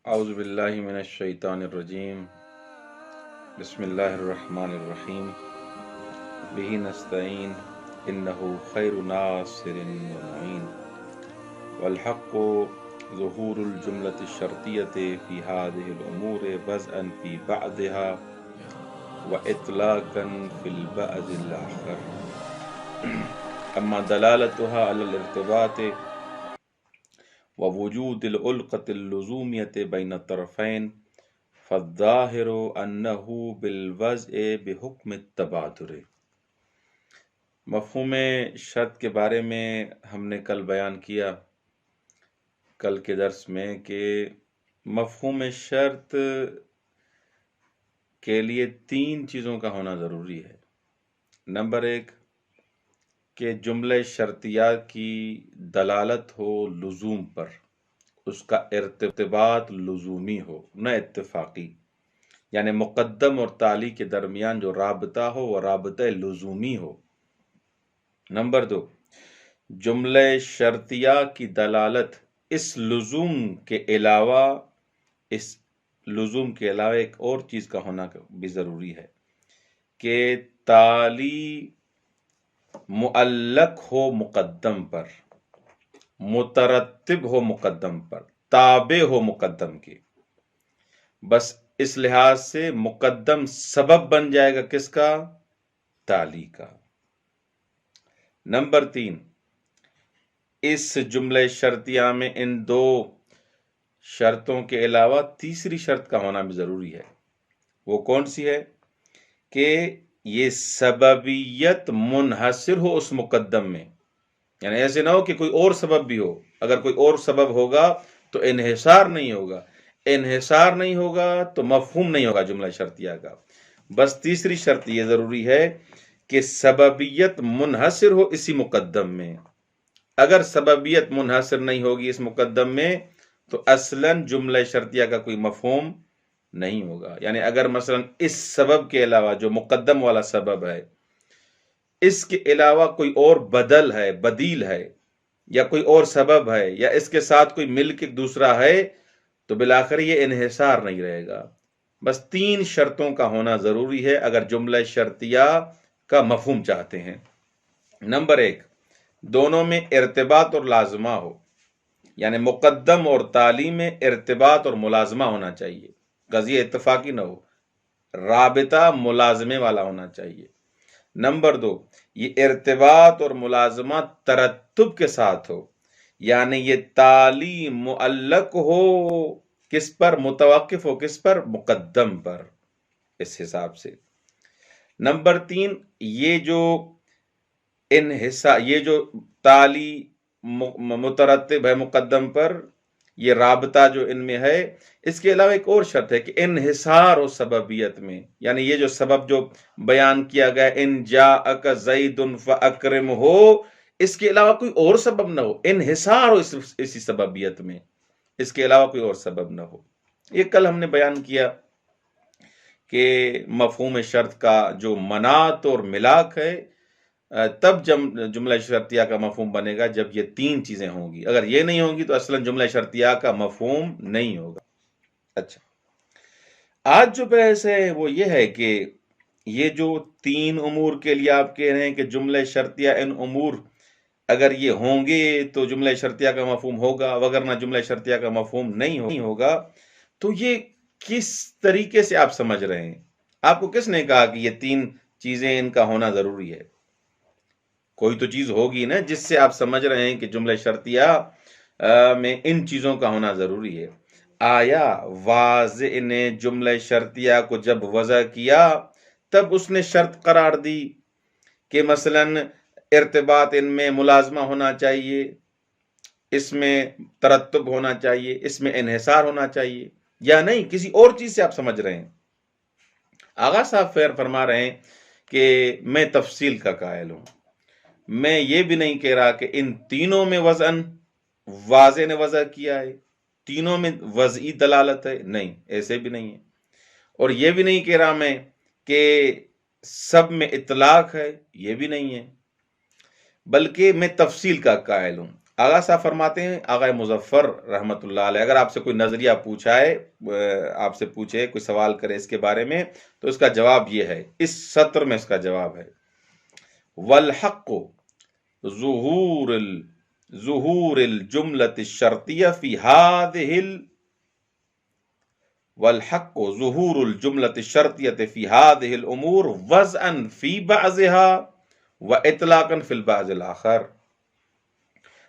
اعوذ باللہ من الشیطان الرجیم بسم اللہ الرحمن الرحیم بہ نستعین انہ خیر ناصر ومعین والحق ظہور الجملۃ الشرطیۃ فی هذه الامور بدءا فی بعضها واطلاقا فی البعض الاخر اما دلالتها علی الارتباط ووجود العلقة اللزومیة بین الطرفین فالظاہر انہ بالوضع بحکم التبادر۔ مفہوم شرط کے بارے میں ہم نے کل بیان کیا کل کے درس میں کہ مفہوم شرط کے لیے 3 چیزوں کا ہونا ضروری ہے۔ نمبر 1 کہ جملہ شرطیہ کی دلالت ہو لزوم پر، اس کا ارتباط لزومی ہو نہ اتفاقی، یعنی مقدم اور تالی کے درمیان جو رابطہ ہو وہ رابطہ لزومی ہو۔ نمبر 2 جملہ شرطیہ کی دلالت اس لزوم کے علاوہ ایک اور چیز کا ہونا بھی ضروری ہے کہ تالی معلق ہو مقدم پر، مترتب ہو مقدم پر، تابع ہو مقدم کے۔ بس اس لحاظ سے مقدم سبب بن جائے گا کس کا؟ تالی کا۔ نمبر 3 اس جملہ شرطیہ میں ان 2 شرطوں کے علاوہ تیسری شرط کا ہونا بھی ضروری ہے۔ وہ کون سی ہے؟ کہ یہ سببیت منحصر ہو اس مقدم میں، یعنی ایسے نہ ہو کہ کوئی اور سبب بھی ہو۔ اگر کوئی اور سبب ہوگا تو انحصار نہیں ہوگا، انحصار نہیں ہوگا تو مفہوم نہیں ہوگا جملہ شرطیہ کا۔ بس تیسری شرط یہ ضروری ہے کہ سببیت منحصر ہو اسی مقدم میں۔ اگر سببیت منحصر نہیں ہوگی اس مقدم میں تو اصلاً جملہ شرطیہ کا کوئی مفہوم نہیں ہوگا۔ یعنی اگر مثلا اس سبب کے علاوہ جو مقدم والا سبب ہے اس کے علاوہ کوئی اور بدل ہے، بدیل ہے، یا کوئی اور سبب ہے، یا اس کے ساتھ کوئی مل کے دوسرا ہے تو بالآخر یہ انحصار نہیں رہے گا۔ بس 3 شرطوں کا ہونا ضروری ہے اگر جملہ شرطیہ کا مفہوم چاہتے ہیں۔ نمبر 1 دونوں میں ارتباط اور لازمہ ہو، یعنی مقدم اور تالی میں ارتباط اور ملازمہ ہونا چاہیے، قضیہ اتفاقی نہ ہو، رابطہ ملازمے والا ہونا چاہیے۔ نمبر 2 یہ ارتباط اور ملازمہ ترتب کے ساتھ ہو، یعنی یہ تالی معلق ہو کس پر؟ متوقف ہو کس پر؟ مقدم پر، اس حساب سے۔ نمبر 3 یہ جو تالی مترتب ہے مقدم پر، یہ رابطہ جو ان میں ہے، اس کے علاوہ ایک اور شرط ہے کہ انحصار ہو سببیت میں، یعنی یہ جو سبب جو بیان کیا گیا ان جاءک زید فاکرم ہو، اس کے علاوہ کوئی اور سبب نہ ہو، انحصار ہو اسی سببیت میں، اس کے علاوہ کوئی اور سبب نہ ہو۔ یہ کل ہم نے بیان کیا کہ مفہوم شرط کا جو منات اور ملاک ہے تب جملہ شرطیہ کا مفہوم بنے گا جب یہ 3 چیزیں ہوں گی۔ اگر یہ نہیں ہوں گی تو اصلا جملہ شرطیہ کا مفہوم نہیں ہوگا۔ اچھا، آج جو بحث ہے وہ یہ ہے کہ یہ جو 3 امور کے لیے آپ کہہ رہے ہیں کہ جملہ شرطیہ ان امور اگر یہ ہوں گے تو جملہ شرطیہ کا مفہوم ہوگا، وگرنہ جملہ شرطیہ کا مفہوم نہیں ہوگا، تو یہ کس طریقے سے آپ سمجھ رہے ہیں؟ آپ کو کس نے کہا کہ یہ 3 چیزیں ان کا ہونا ضروری ہے؟ کوئی تو چیز ہوگی نا جس سے آپ سمجھ رہے ہیں کہ جملہ شرطیہ میں ان چیزوں کا ہونا ضروری ہے۔ آیا واضح نے جملہ شرطیہ کو جب وضع کیا تب اس نے شرط قرار دی کہ مثلا ارتباط ان میں ملازمہ ہونا چاہیے، اس میں ترتب ہونا چاہیے، اس میں انحصار ہونا چاہیے، یا نہیں کسی اور چیز سے آپ سمجھ رہے ہیں؟ آغا صاحب فیر فرما رہے ہیں کہ میں تفصیل کا قائل ہوں، میں یہ بھی نہیں کہہ رہا کہ ان تینوں میں وضعاً واضح نے وضع کیا ہے، تینوں میں وضعی دلالت ہے، نہیں، ایسے بھی نہیں ہے۔ اور یہ بھی نہیں کہہ رہا میں کہ سب میں اطلاق ہے، یہ بھی نہیں ہے، بلکہ میں تفصیل کا قائل ہوں۔ آغا صاحب فرماتے ہیں، آغا مظفر رحمۃ اللہ علیہ، اگر آپ سے کوئی نظریہ پوچھا ہے، آپ سے پوچھے، کوئی سوال کرے اس کے بارے میں، تو اس کا جواب یہ ہے، اس سطر میں اس کا جواب ہے، والحق ظہور الجملۃ الشرطیہ فی هذه والحق ظہور الجملۃ الشرطیہ فی هذه الامور وضعا فی بعضها واطلاقا فی البعض الاخر۔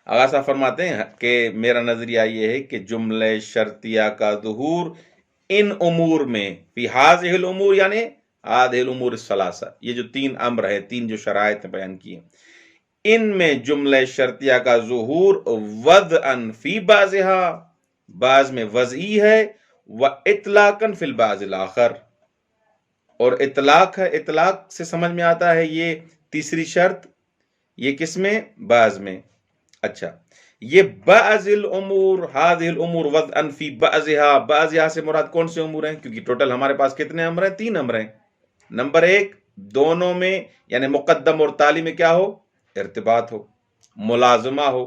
آغا صاحب فرماتے ہیں کہ میرا نظریہ یہ ہے کہ جملہ شرطیہ کا ظہور ان امور میں، فی هذه الامور یعنی هذه الامور الثلاثہ، یہ جو تین امر ہے، تین جو شرائط بیان کی ہیں، ان میں جملہ شرطیہ کا ظہور وضعا فی بعضها، بعض میں وضعی ہے، و اطلاقا فی البعض الاخر، اور اطلاق ہے، اطلاق سے سمجھ میں آتا ہے یہ تیسری شرط، یہ کس میں؟ بعض میں۔ اچھا، یہ بعض الامور، هذه الامور وضعا فی بعضها، بعضها سے مراد کون سے امور ہیں؟ کیونکہ ٹوٹل ہمارے پاس کتنے امر ہیں؟ تین امر ہیں۔ نمبر ایک، دونوں میں یعنی مقدم اور تالی میں کیا ہو؟ ارتباط ہو، ملازمہ ہو۔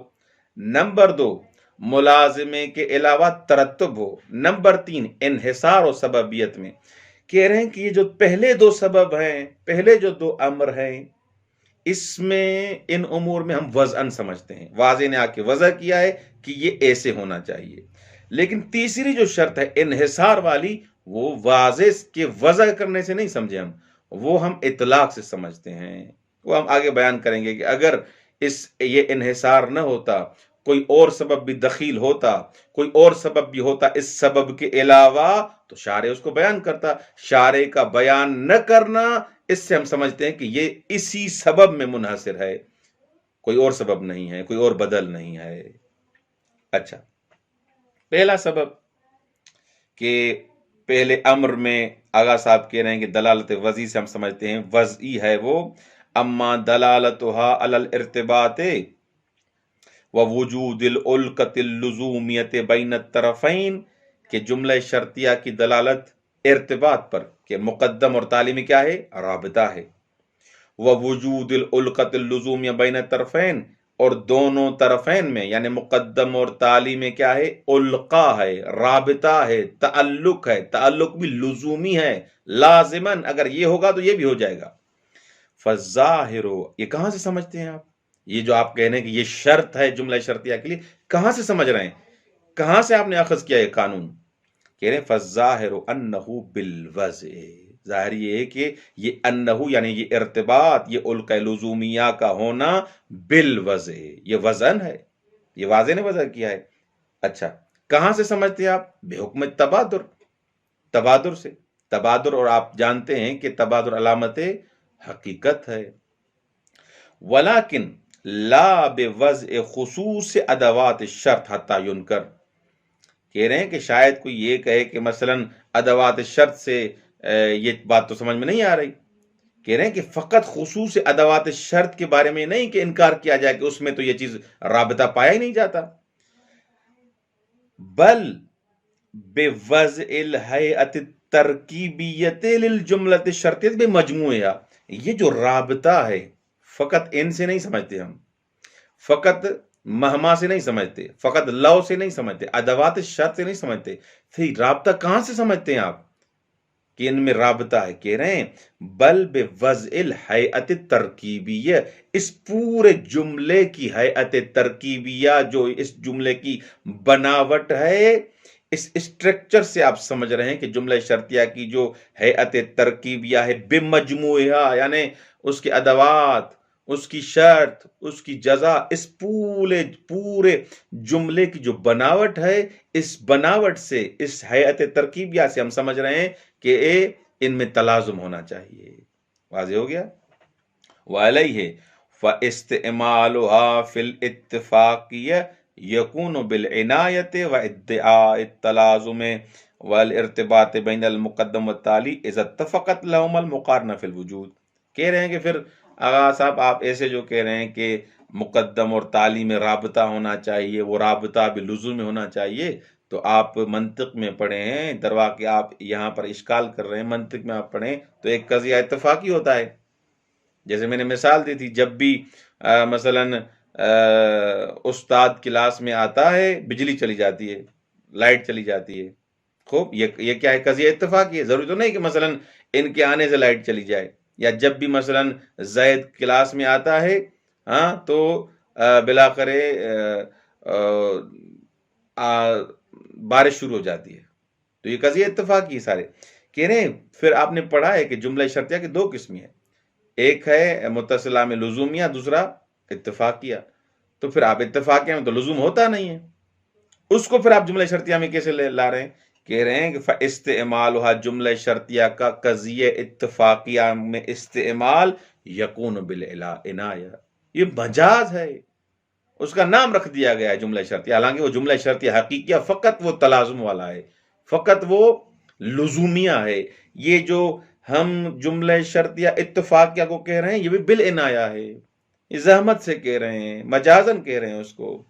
نمبر دو، ملازمے کے علاوہ ترتب ہو۔ نمبر تین، انحصار و سببیت میں۔ کہہ رہے ہیں کہ یہ جو پہلے دو سبب ہیں، پہلے جو دو امر ہیں، اس میں ان امور میں ہم وضعاً سمجھتے ہیں، واضح نے آ کے وضع کیا ہے کہ یہ ایسے ہونا چاہیے، لیکن تیسری جو شرط ہے انحصار والی، وہ واضح کے وضع کرنے سے نہیں سمجھے ہم، وہ ہم اطلاق سے سمجھتے ہیں۔ وہ ہم آگے بیان کریں گے کہ اگر یہ انحصار نہ ہوتا، کوئی اور سبب بھی دخیل ہوتا، کوئی اور سبب بھی ہوتا اس سبب کے علاوہ، تو شارع اس کو بیان کرتا۔ شارع کا بیان نہ کرنا، اس سے ہم سمجھتے ہیں کہ یہ اسی سبب میں منحصر ہے، کوئی اور سبب نہیں ہے، کوئی اور بدل نہیں ہے۔ اچھا، پہلا سبب کہ پہلے امر میں آغا صاحب کہہ رہے ہیں کہ دلالت وضعی سے ہم سمجھتے ہیں، وضعی ہے وہ، اما دلالتها علی الارتباط ووجود العلقۃ اللزومیۃ بین الطرفین، کہ جملہ شرطیہ کی دلالت ارتباط پر، کہ مقدم اور تالی میں کیا ہے؟ رابطہ ہے، ووجود العلقۃ اللزومیہ بین الطرفین، اور دونوں طرفین میں یعنی مقدم اور تالی میں کیا ہے؟ علقہ ہے، رابطہ ہے، تعلق ہے، تعلق بھی لزومی ہے، لازماً اگر یہ ہوگا تو یہ بھی ہو جائے گا۔ فالظاہر، یہ کہاں سے سمجھتے ہیں آپ؟ یہ جو آپ کہہ رہے ہیں کہ یہ شرط ہے جملہ شرطیہ کے لیے، کہاں سے سمجھ رہے ہیں؟ کہاں سے آپ نے اخذ کیا یہ قانون؟ کہہ رہے ہیں فالظاہر انہ بالوضع، ظاہر یہ ہے کہ یہ انہ یعنی یہ ارتباط، یہ علقہ لزومیہ کا ہونا بالوضع، یہ وزن ہے، یہ واضح نے وضع کیا ہے۔ اچھا، کہاں سے سمجھتے ہیں آپ؟ بحکم تبادر، تبادر سے، تبادر، اور آپ جانتے ہیں کہ تبادر علامت حقیقت ہے۔ ولیکن لا بوضع خصوص ادوات الشرط حتی ینکر، کہہ رہے ہیں کہ شاید کوئی یہ کہے کہ مثلا ادوات الشرط سے یہ بات تو سمجھ میں نہیں آ رہی، کہہ رہے ہیں کہ فقط خصوص ادوات الشرط کے بارے میں نہیں کہ انکار کیا جائے کہ اس میں تو یہ چیز رابطہ پایا ہی نہیں جاتا، بل بوضع الہیئۃ الترکیبیۃ للجملۃ الشرطیۃ بمجموعہا، یہ جو رابطہ ہے فقط ان سے نہیں سمجھتے ہم، فقط مہما سے نہیں سمجھتے، فقط لو سے نہیں سمجھتے، ادوات شرط سے نہیں سمجھتے، پھر رابطہ کہاں سے سمجھتے ہیں آپ کہ ان میں رابطہ ہے؟ کہہ رہے ہیں بل بوضع الہیئۃ الترکیبیہ، اس پورے جملے کی ہیئت ترکیبیہ، جو اس جملے کی بناوٹ ہے، اس اسٹرکچر سے آپ سمجھ رہے ہیں کہ جملہ شرطیہ کی جو ہیئت ترکیبیہ ہے، بمجموعہ یعنی اس کے ادوات، اس کی شرط، اس کی جزا، اس پورے جملے کی جو بناوٹ ہے، اس بناوٹ سے، اس ہیئت ترکیبیہ سے ہم سمجھ رہے ہیں کہ ان میں تلازم ہونا چاہیے۔ واضح ہو گیا؟ وعلیہ فاستعمالها فی الاتفاقیہ یکون بالعنایت و ادعاء التلازم والارتباط بین المقدم والتالی اذا اتفقت لهم المقارنہ فی الوجود۔ کہہ رہے ہیں کہ پھر آغا صاحب آپ ایسے جو کہہ رہے ہیں کہ مقدم اور تالی میں رابطہ ہونا چاہیے، وہ رابطہ بھی لزوم میں ہونا چاہیے، تو آپ منطق میں پڑھے ہیں، دروا کہ آپ یہاں پر اشکال کر رہے ہیں، منطق میں آپ پڑھیں تو ایک قضیہ اتفاقی ہوتا ہے، جیسے میں نے مثال دی تھی، جب بھی مثلا استاد کلاس میں آتا ہے، بجلی چلی جاتی ہے، لائٹ چلی جاتی ہے. خوب، یہ کیا ہے؟ قضیہ اتفاقی ہے. ضروری تو نہیں کہ مثلا ان کے آنے سے لائٹ چلی جائے، یا جب بھی مثلا زید کلاس میں آتا ہے ہاں تو بلاخر بارش شروع ہو جاتی ہے. تو یہ قضیہ اتفاقی ہے سارے. کہہ رہے ہیں پھر آپ نے پڑھا ہے کہ جملہ شرطیہ کی دو قسمیں ہیں، ایک ہے متصلہ میں لزومیہ، دوسرا اتفاقیہ. تو پھر آپ اتفاقیہ میں تو لزوم ہوتا نہیں ہے، اس کو پھر آپ جملہ شرطیہ میں کیسے لا رہے ہیں؟ کہہ رہے ہیں کہ فاستعمالها جملہ شرطیہ کا قضیہ اتفاقیہ میں استعمال یکون بالعنایہ، یہ مجاز ہے، اس کا نام رکھ دیا گیا ہے جملہ شرطیہ، حالانکہ وہ جملہ شرطیہ حقیقیہ فقط وہ تلازم والا ہے، فقط وہ لزومیہ ہے. یہ جو ہم جملہ شرطیہ اتفاقیہ کو کہہ رہے ہیں، یہ بھی بالعنایہ ہے، یہ زحمت سے کہہ رہے ہیں، مجازن کہہ رہے ہیں اس کو.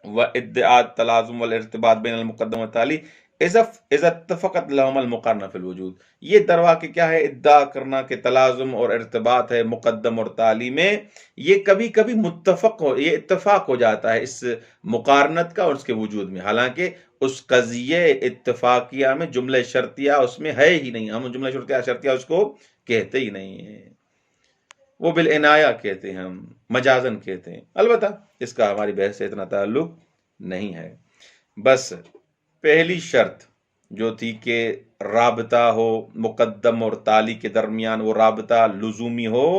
وادعاء التلازم والارتباط بین المقدم والتالی اذا اتفقت لهما المقارنہ فی الوجود. یہ دروا کہ کیا ہے؟ ادعا کرنا کہ تلازم اور ارتباط ہے مقدم اور تالی میں، یہ کبھی کبھی یہ اتفاق ہو جاتا ہے اس مقارنت کا اور اس کے وجود میں، حالانکہ اس قضیہ اتفاقیہ میں جملہ شرطیہ اس میں ہے ہی نہیں. ہم جملہ شرطیہ اس کو کہتے ہی نہیں ہیں، وہ بالعنایہ کہتے ہیں، ہم مجازن کہتے ہیں. البتہ اس کا ہماری بحث سے اتنا تعلق نہیں ہے. بس پہلی شرط جو تھی کہ رابطہ ہو مقدم اور تالی کے درمیان، وہ رابطہ لزومی ہو،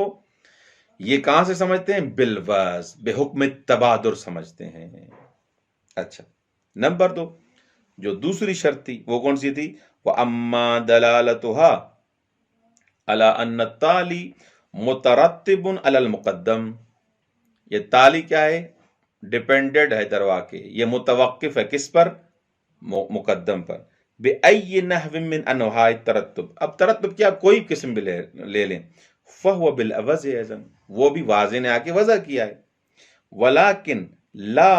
یہ کہاں سے سمجھتے ہیں؟ بالوضع، بحکم تبادر سمجھتے ہیں. اچھا، نمبر 2 جو دوسری شرط تھی وہ کون سی تھی؟ وَأَمَّا دَلَالَتُهَا عَلَىٰ أَنَّ التَّالِي مترتب علی المقدم. یہ تالی کیا ہے؟ ڈیپینڈڈ ہے دروا کے، یہ متوقف ہے کس پر؟ مقدم پر. بِأَيِّ نَحْوٍ مِّنْ أَنْوَاعِ التَّرَتُّب. اب ترتب کیا کوئی قسم بھی لے لیں، فَهُوَ بِالْعَوَضِ أَيْضًا، وہ بھی واضح نے آ کے وضع کیا ہے. وَلَكِنْ لا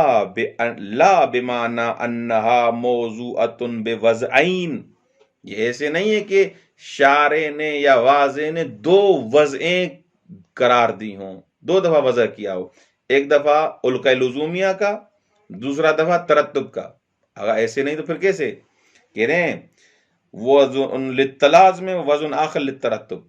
بِمَعْنَىٰ أَنَّهَا مَوْضُوعَةٌ بِوَضْعَيْنِ. یہ ایسے نہیں ہے کہ شارع نے یا واضح نے دو وضعیں قرار دی ہوں، دو دفعہ وضع کیا ہو، ایک دفعہ القاء لزومیہ کا، دوسرا دفعہ ترتب کا. اگر ایسے نہیں تو پھر کیسے؟ کہہ رہے ہیں وزن للتلازم وزن آخر للترتب.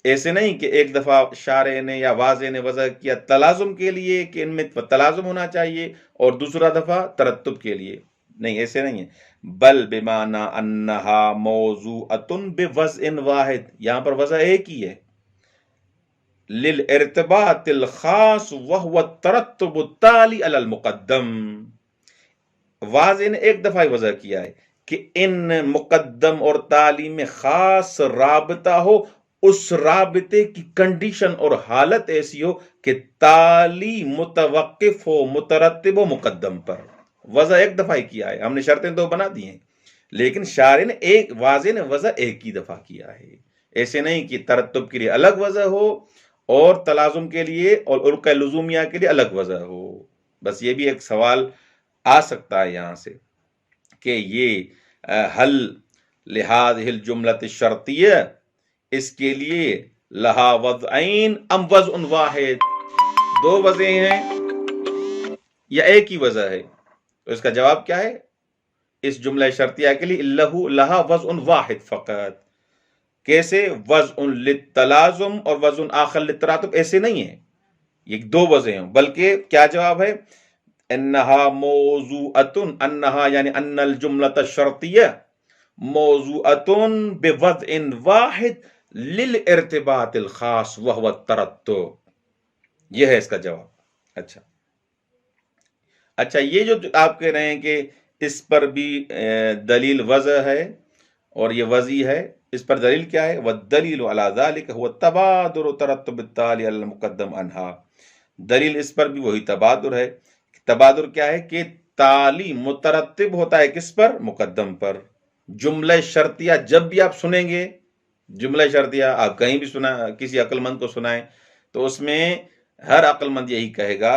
ایسے نہیں کہ ایک دفعہ شارع نے یا واضح نے وضع کیا تلازم کے لیے کہ ان میں تلازم ہونا چاہیے، اور دوسرا دفعہ ترتب کے لیے. نہیں، ایسے نہیں ہے. بل بمعنی انہا موضوعۃ بوضع واحد، یہاں پر وضع ایک ہی ہے، للارتباط الخاص وهو الترتب التالی علی المقدم. واضح نے ایک دفعہ وضع کیا ہے کہ ان مقدم اور تالی میں خاص رابطہ ہو، اس رابطے کی کنڈیشن اور حالت ایسی ہو کہ تالی متوقف ہو، مترتب ہو مقدم پر. وضع ایک دفعہ ہی کیا ہے، ہم نے شرطیں دو بنا دی ہیں، لیکن شارع نے واضح نے وضع ایک ہی دفعہ کیا ہے. ایسے نہیں کہ ترتب کے لیے الگ وضع ہو اور تلازم کے لیے اور القاء لزومیہ کے لیے الگ وضع ہو. بس یہ بھی ایک سوال آ سکتا ہے یہاں سے کہ یہ حل لہذہ الجملۃ الشرطیہ، اس کے لیے لہا وضعین ام وضع واحد، دو وضعیں ہیں یا ایک ہی وضع ہے؟ تو اس کا جواب کیا ہے؟ اس جملہ شرطیہ کے لیے لہا وضع واحد فقط. کیسے؟ وضع للتلازم اور وضع آخر للتراتب. ایسے نہیں ہے یہ دو وضع ہیں، بلکہ کیا جواب ہے؟ انہا موضوعۃ، انہا یعنی ان الجملۃ الشرطیہ موضوعۃ بوضع واحد للارتباط الخاص وهو الترتب. یہ ہے اس کا جواب. اچھا، یہ جو آپ کہہ رہے ہیں کہ اس پر بھی دلیل وضع ہے اور یہ وضعی ہے، اس پر دلیل کیا ہے؟ والدلیل علی ذلک هو التبادر ترتب التالی علی المقدم عنہا. دلیل اس پر بھی وہی تبادر ہے. تبادر کیا ہے؟ کہ تالی مترتب ہوتا ہے کس پر؟ مقدم پر. جملہ شرطیہ جب بھی آپ سنیں گے، جملہ شرطیہ آپ کہیں بھی سنا، کسی عقل مند کو سنائیں تو اس میں ہر عقل مند یہی کہے گا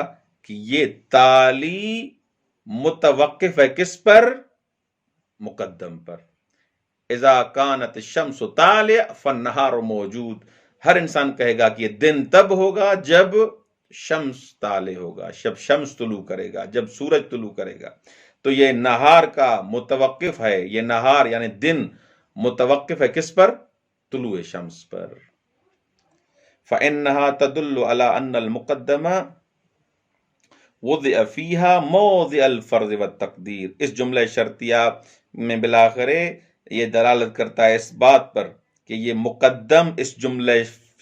کہ یہ تالی متوقف ہے کس پر؟ مقدم پر. اذا کانت الشمس طالع فالنہار موجود. ہر انسان کہے گا کہ یہ دن تب ہوگا جب شمس طالع ہوگا، جب شمس طلوع کرے گا، جب سورج طلوع کرے گا. تو یہ نہار کا متوقف ہے، یہ نہار یعنی دن متوقف ہے کس پر؟ طلوع شمس پر. فَإِنَّهَا تَدُلُّ عَلَىٰ أَنَّ الْمُقَدَّمَ وضع فِيهَا مَوْضِعَ الْفَرْضِ وَالتَّقْدِيرِ. اس جملہ شرطیہ میں بالآخر یہ دلالت کرتا ہے اس بات پر کہ یہ مقدم اس جملہ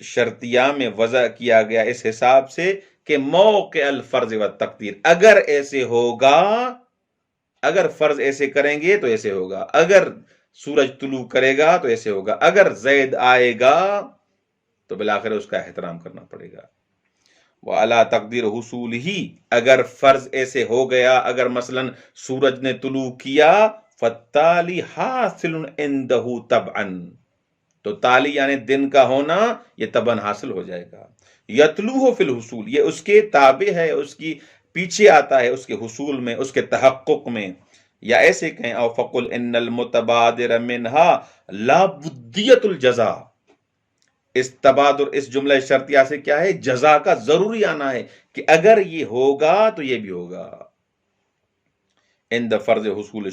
شرطیہ میں وضع کیا گیا اس حساب سے کہ موقع الفرض والتقدیر، اگر ایسے ہوگا، اگر فرض ایسے کریں گے تو ایسے ہوگا، اگر سورج طلوع کرے گا تو ایسے ہوگا، اگر زید آئے گا تو بالآخر اس کا احترام کرنا پڑے گا. وَعَلَىٰ تَقْدِيرِ حُصُولِهِ، اگر فرض ایسے ہو گیا، اگر مثلا سورج نے طلوع کیا، فَالتَّالِي حَاصِلٌ عِندَهُ طَبْعًا، تو تالی یعنی دن کا ہونا یہ طبعاً حاصل ہو جائے گا. یتلوہ فی الحصول، یہ اس کے تابع ہے، اس کی پیچھے آتا ہے، اس کے حصول میں، اس کے تحقق میں. یا ایسے کہیں او فقل ان المتبادر منہا لا بدیت الجزا، اس تبادر اس جملہ شرطیہ سے کیا ہے؟ جزا کا ضروری آنا ہے کہ اگر یہ ہوگا تو یہ بھی ہوگا. عند فرض حصول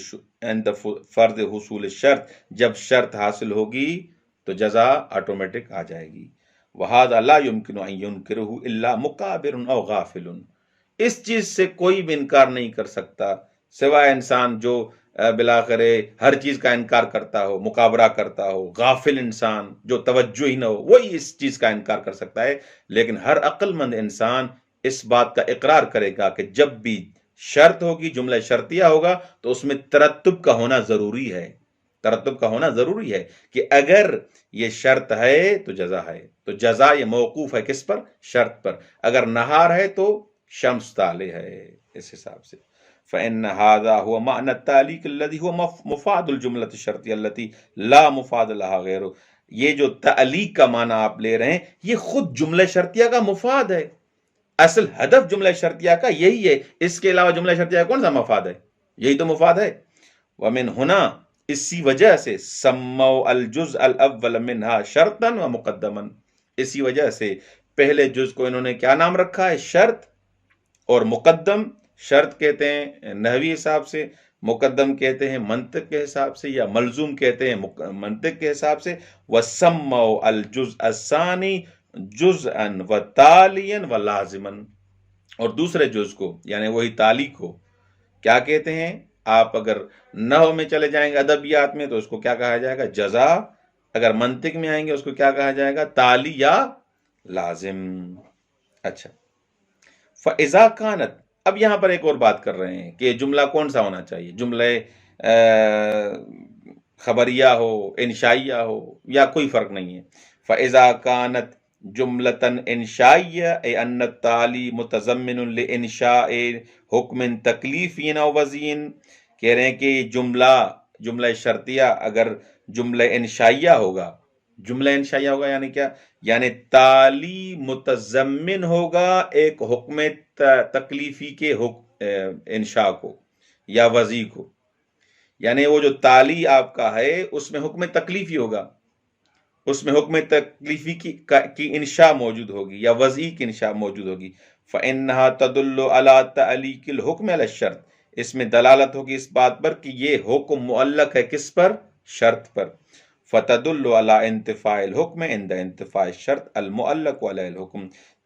الشرط، جب شرط حاصل ہوگی تو جزا آٹومیٹک آ جائے گی. وَهَذَا لَا يُمْكِنُ أَن يُنْكِرُهُ إِلَّا مُكَابِرٌ أَوْ غَافِلٌ، اس چیز سے کوئی بھی انکار نہیں کر سکتا سوائے انسان جو بالآخر ہر چیز کا انکار کرتا ہو، مقابرہ کرتا ہو. غافل انسان جو توجہ ہی نہ ہو وہی اس چیز کا انکار کر سکتا ہے. لیکن ہر عقل مند انسان اس بات کا اقرار کرے گا کہ جب بھی شرط ہوگی، جملہ شرطیہ ہوگا، تو اس میں ترتب کا ہونا ضروری ہے. ترتب کا ہونا ضروری ہے کہ اگر یہ شرط ہے تو جزا ہے. تو جزا یہ موقوف ہے کس پر؟ شرط پر. اگر نہار ہے تو شمس طالع ہے، اس حساب سے. فإن هذا هو معنى التعلیق الذي هو مفاد الجملة الشرطیہ التي لا مفاد لها غیره. یہ جو تعلیق کا معنی آپ لے رہے ہیں یہ خود جملہ شرطیہ کا مفاد ہے. اصل ہدف جملہ شرطیہ کا یہی ہے، اس کے علاوہ جملہ شرطیہ کون سا مفاد ہے؟ یہی تو مفاد ہے. ومن ہنا، اسی وجہ سے سموا الجزء الاول منها شرطا ومقدما، اسی وجہ سے پہلے جز کو انہوں نے کیا نام رکھا ہے؟ شرط. اور مقدم، شرط کہتے ہیں نحوی حساب سے، مقدم کہتے ہیں منطق کے حساب سے، یا ملزوم کہتے ہیں منطق کے حساب سے. وسموا الجزء الثانی جزءا وتالیا ولازما، اور دوسرے جز کو یعنی وہی تالی کو کیا کہتے ہیں؟ آپ اگر نحو میں چلے جائیں گے ادبیات میں تو اس کو کیا کہا جائے گا؟ جزا. اگر منطق میں آئیں گے اس کو کیا کہا جائے گا؟ تالی یا لازم. اچھا، فَإِذَا كَانَتْ، اب یہاں پر ایک اور بات کر رہے ہیں کہ جملہ کون سا ہونا چاہیے، جملہ خبریہ ہو، انشائیہ ہو، یا کوئی فرق نہیں ہے. فَإِذَا كَانَتْ جملة انشائیہ اے ان التالی متضمن لانشاء حکم تکلیفی او وضعین، کہہ رہے ہیں کہ جملہ شرطیہ اگر جملہ انشائیہ ہوگا، جملہ انشائیہ ہوگا یعنی کیا؟ یعنی تالی متضمن ہوگا ایک حکم تکلیفی کے انشاء کو یا وضع کو. یعنی وہ جو تالی آپ کا ہے اس میں حکم تکلیفی ہوگا، اس میں حکم تکلیفی کی انشاء موجود ہوگی یا وضعی کی انشاء موجود ہوگی. فَإِنَّهَا تَدُلُّ عَلَىٰ تَعْلِيقِ الْحُكْمِ عَلَى الشَّرْطِ، اس میں دلالت ہوگی اس بات پر کہ یہ حکم معلق ہے کس پر؟ شرط پر. فَتَدُلُّ عَلَىٰ انتفاءِ الْحُكْمِ عِنْدَ انتفاءِ الشَّرْطِ الْمُعَلَّقُ عَلَيْهِ الْحُكْمِ.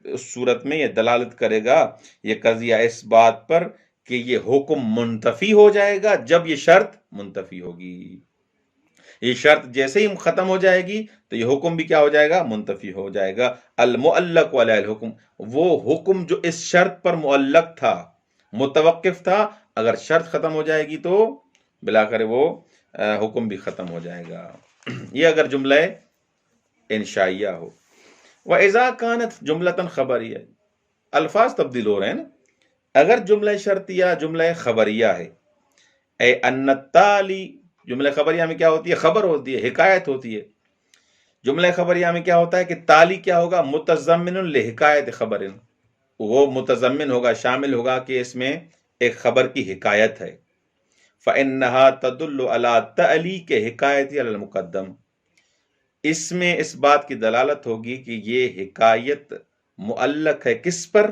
اس صورت میں یہ دلالت کرے گا یہ قضیہ اس بات پر کہ یہ حکم منتفی ہو جائے گا جب یہ شرط منتفی ہوگی. یہ شرط جیسے ہی ختم ہو جائے گی تو یہ حکم بھی کیا ہو جائے گا؟ منتفی ہو جائے گا. المعلق علیہ الحکم، وہ حکم جو اس شرط پر معلق تھا، متوقف تھا، اگر شرط ختم ہو جائے گی تو بلاخر وہ حکم بھی ختم ہو جائے گا. یہ اگر جملہ انشائیہ ہو. وَإِذَا كَانَتْ جُمْلَةً خبریہ، الفاظ تبدیل ہو رہے ہیں نا. اگر جملہ شرطیہ جملہ خبریہ ہے، اے ان التالی، جملہ خبریہ میں کیا ہوتی ہے؟ خبر ہوتی ہے، حکایت ہوتی ہے. جملہ خبریہ میں کیا ہوتا ہے کہ تالی کیا ہوگا؟ متضمن لحکایت خبر، وہ متضمن ہوگا، شامل ہوگا کہ اس میں ایک خبر کی حکایت ہے. فَإِنَّهَا تَدُلُّ عَلَىٰ تَعْلِيقِ حِكَایَتِ عَلَى الْمُقَدَّمِ، اس میں اس بات کی دلالت ہوگی کہ یہ حکایت معلق ہے کس پر؟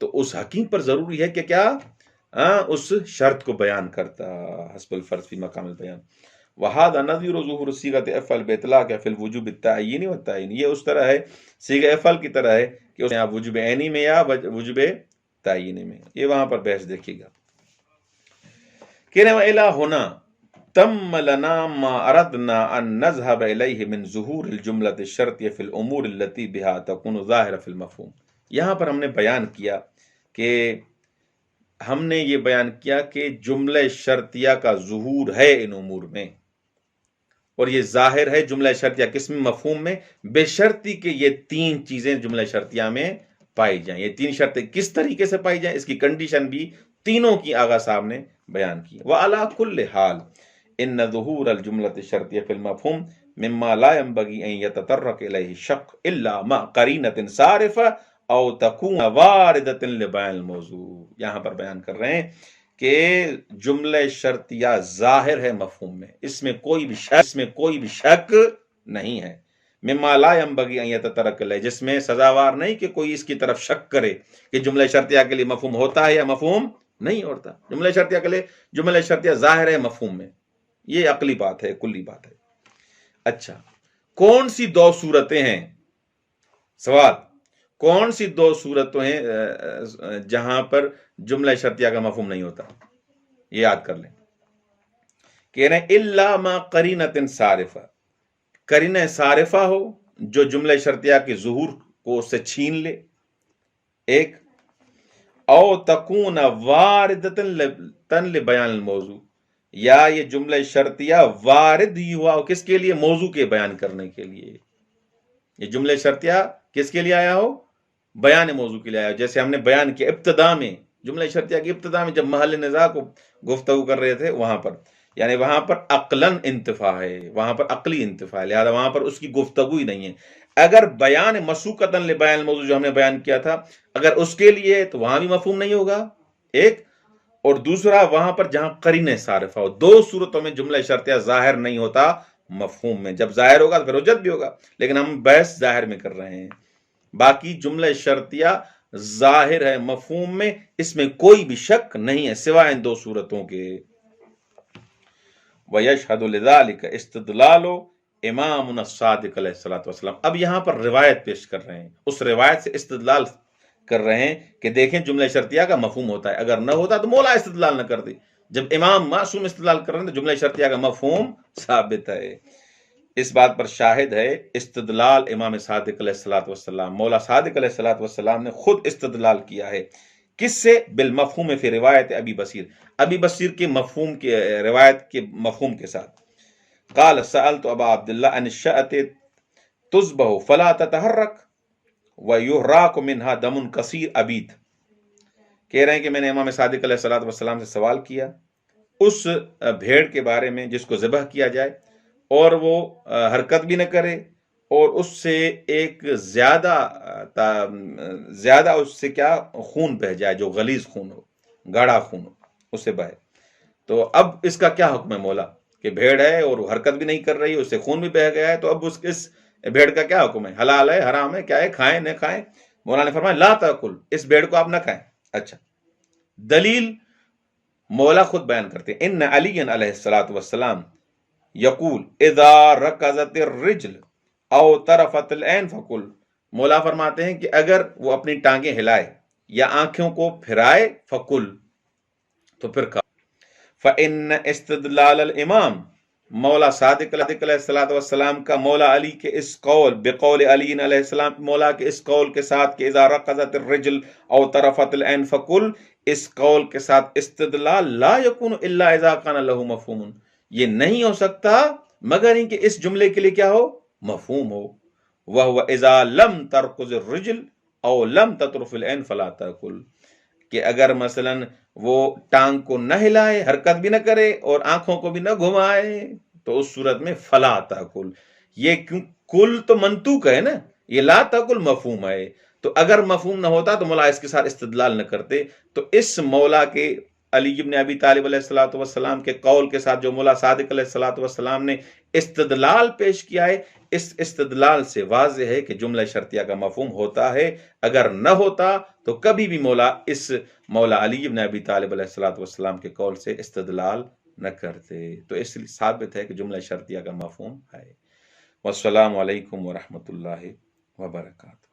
تو اس حکیم پر ضروری ہے کہ کیا اس شرط کو بیان کرتا حسب الفرض فی مقام البیان. وَهَذَا نَظِيرُ ظُهُورِ صِيغَةِ افعل بِاطلاق فی الوجوب التعیینی والتعیین. یہ اس طرح ہے، صیغہ افعل کی طرح ہے کہ اس آپ وجوب عینی میں یا وجوب تعیینی میں. یہ وہاں پر بحث دیکھیے گا. کہہ رہے ہیں وَإِلَىٰ هُنَا تَمَّ لَنَا مَا أَرَدْنَا أَن نَذْهَبَ إِلَيْهِ مِن ظُهُورِ الْجُمْلَةِ الشَّرْطِيَّةِ فِي الْأُمُورِ الَّتِي بِهَا تَكُونُ ظَاهِرَةً فِي الْمَفْهُومِ. یہاں پر ہم نے بیان کیا کہ ہم نے یہ بیان کیا کہ جملہ شرطیہ کا ظہور ہے ان امور میں، اور یہ ظاہر ہے جملہ شرطیہ کس میں؟ مفہوم میں، بے شرطی کہ یہ تین چیزیں جملہ شرطیہ میں پائی جائیں. یہ تین شرطیں کس طریقے سے پائی جائیں، اس کی کنڈیشن بھی تینوں کی آغا صاحب نے بیان کی. وَعَلَى كُلِّ حال ان ظہور الجملۃ الشرطیہ فی المفہوم مما لا ينبغي ان يتطرق الیہ شک الا مع قرینۃ صارفہ او تکون واردۃ لبیان الموضوع. یہاں پر بیان کر رہے ہیں کہ جملہ شرطیہ ظاہر ہے مفہوم میں، اس میں کوئی بھی شک نہیں ہے. مما لا ينبغي ان يتطرق الیہ، جس میں سزاوار نہیں کہ کوئی اس کی طرف شک کرے کہ جملہ شرطیہ کے لیے مفہوم ہوتا ہے یا مفہوم نہیں ہوتا. جملہ شرطیہ کے لیے جملہ شرطیہ ظاہر ہے مفہوم میں، یہ عقلی بات ہے، کلی بات ہے. اچھا، کون سی دو صورتیں ہیں؟ سوال، کون سی دو صورتیں ہیں جہاں پر جملہ شرطیہ کا مفہوم نہیں ہوتا؟ یہ یاد کر لیں. کہہ رہے ہیں الا ما قرینۃ صارفہ، قرینہ صارفہ ہو جو جملہ شرطیہ کے ظہور کو اس سے چھین لے، ایک، او تکون واردۃ لبیان الموضوع، یا یہ جملہ شرطیہ وارد ہی ہوا ہو کس کے لیے؟ موضوع کے بیان کرنے کے لیے. یہ جملہ شرطیہ کس کے لیے آیا ہو؟ بیان موضوع کے لیے آیا ہو. جیسے ہم نے بیان کیا ابتدا میں، جملہ شرطیہ کی ابتدا میں جب محل نزاع کو گفتگو کر رہے تھے وہاں پر، یعنی وہاں پر عقلاً انتفاع ہے، وہاں پر عقلی انتفاع ہے، لہذا وہاں پر اس کی گفتگو ہی نہیں ہے. اگر بیان مسوقتاً لبیان الموضوع جو ہم نے بیان کیا تھا اگر اس کے لیے ہے تو وہاں بھی مفہوم نہیں ہوگا، ایک. اور دوسرا وہاں پر جہاں قرینہ صارفہ ہو. دو صورتوں میں جملہ شرطیہ ظاہر نہیں ہوتا مفہوم میں. جب ظاہر ہوگا تو پھر حجت بھی ہوگا، لیکن ہم بحث ظاہر میں کر رہے ہیں. باقی جملہ شرطیہ ظاہر ہے مفہوم میں، اس میں کوئی بھی شک نہیں ہے سوائے ان دو صورتوں کے. وَيَشْهَدُ لِذَلِكَ اسْتِدْلَالُ امامنا الصادق علیہ الصلوۃ والسلام. اب یہاں پر روایت پیش کر رہے ہیں، اس روایت سے استدلال کر رہے ہیں کہ دیکھیں جملہ شرطیہ کا مفہوم ہوتا ہے، اگر نہ ہوتا تو مولا استدلال نہ کر دے. جب امام معصوم استدلال کر رہے ہیں تو جملہ شرطیہ کا مفہوم ثابت ہے. اس بات پر شاہد ہے استدلال امام صادق علیہ الصلوۃ والسلام، مولا صادق علیہ الصلوۃ والسلام نے خود استدلال کیا ہے. کس سے؟ بالمفہوم فی روایت ابی بصیر، ابی بصیر کے مفہوم کے روایت کے مفہوم کے ساتھ. قال سألت ابا عبداللہ عن الشأة تذبح فلا تتحرک ویحراق منها دم کثیر ابید. کہہ رہے ہیں کہ میں نے امام صادق علیہ الصلوۃ والسلام سے سوال کیا اس بھیڑ کے بارے میں جس کو ذبح کیا جائے اور وہ حرکت بھی نہ کرے، اور اس سے ایک زیادہ اس سے کیا خون بہ جائے، جو غلیظ خون ہو، گاڑھا خون ہو، اس سے بہے. تو اب اس کا کیا حکم ہے مولا؟ کہ بھیڑ ہے اور وہ حرکت بھی نہیں کر رہی، اس سے خون بھی بہ گیا ہے، تو اب اس بھیڑ کا کیا حکم ہے؟ حلال ہے، حرام ہے، کیا ہے، کھائیں نہ کھائیں؟ مولا نے فرمایا لا تاکل، اس بھیڑ کو آپ نہ کھائیں. اچھا، دلیل مولا خود بیان کرتے ہیں. ان علی علیہ الصلوۃ والسلام یقول اذا رکضت الرجل او طرفت العین فکل. مولا فرماتے ہیں کہ اگر وہ اپنی ٹانگیں ہلائے یا آنکھوں کو پھرائے فکل، تو پھر کھا. فإن استدلال الامام، مولا صادق علیہ الصلوۃ والسلام کا مولا علی کے اس قول، بقول علی علیہ السلام، مولا کے اس قول کے ساتھ کہ اذا رکضت الرجل او طرفت العین فکل، اس قول کے ساتھ استدلال لا یکون الا اذا کان له مفہوم، یہ نہیں ہو سکتا مگر ان کہ اس جملے کے لیے کیا ہو؟ مفہوم ہو. وَهُوَ إِذَا لَمْ تَرْقُزِ الرِّجْلِ أَوْ لَمْ تَطْرُفِ الْعَيْنِ فَلَا تَأْكُلْ. کہ اگر مثلا وہ ٹانگ کو نہ ہلائے، حرکت بھی نہ کرے اور آنکھوں کو بھی نہ گھمائے، تو اس صورت میں فَلَا تَأْكُلْ. یہ کیوں کل تو منطوق ہے نا، یہ لا تأکل مفہوم ہے. تو اگر مفہوم نہ ہوتا تو مولا اس کے ساتھ استدلال نہ کرتے. تو اس مولا کے علی ابن ابی طالب علیہ السلام کے قول کے ساتھ جو مولا صادق علیہ السلام نے استدلال پیش کیا ہے، اس استدلال سے واضح ہے کہ جملہ شرطیہ کا مفہوم ہوتا ہے، اگر نہ ہوتا تو کبھی بھی مولا علی ابن ابی طالب علیہ السلام کے قول سے استدلال نہ کرتے. تو اس لیے ثابت ہے کہ جملہ شرطیہ کا مفہوم ہے. والسلام علیکم ورحمۃ اللہ وبرکاتہ.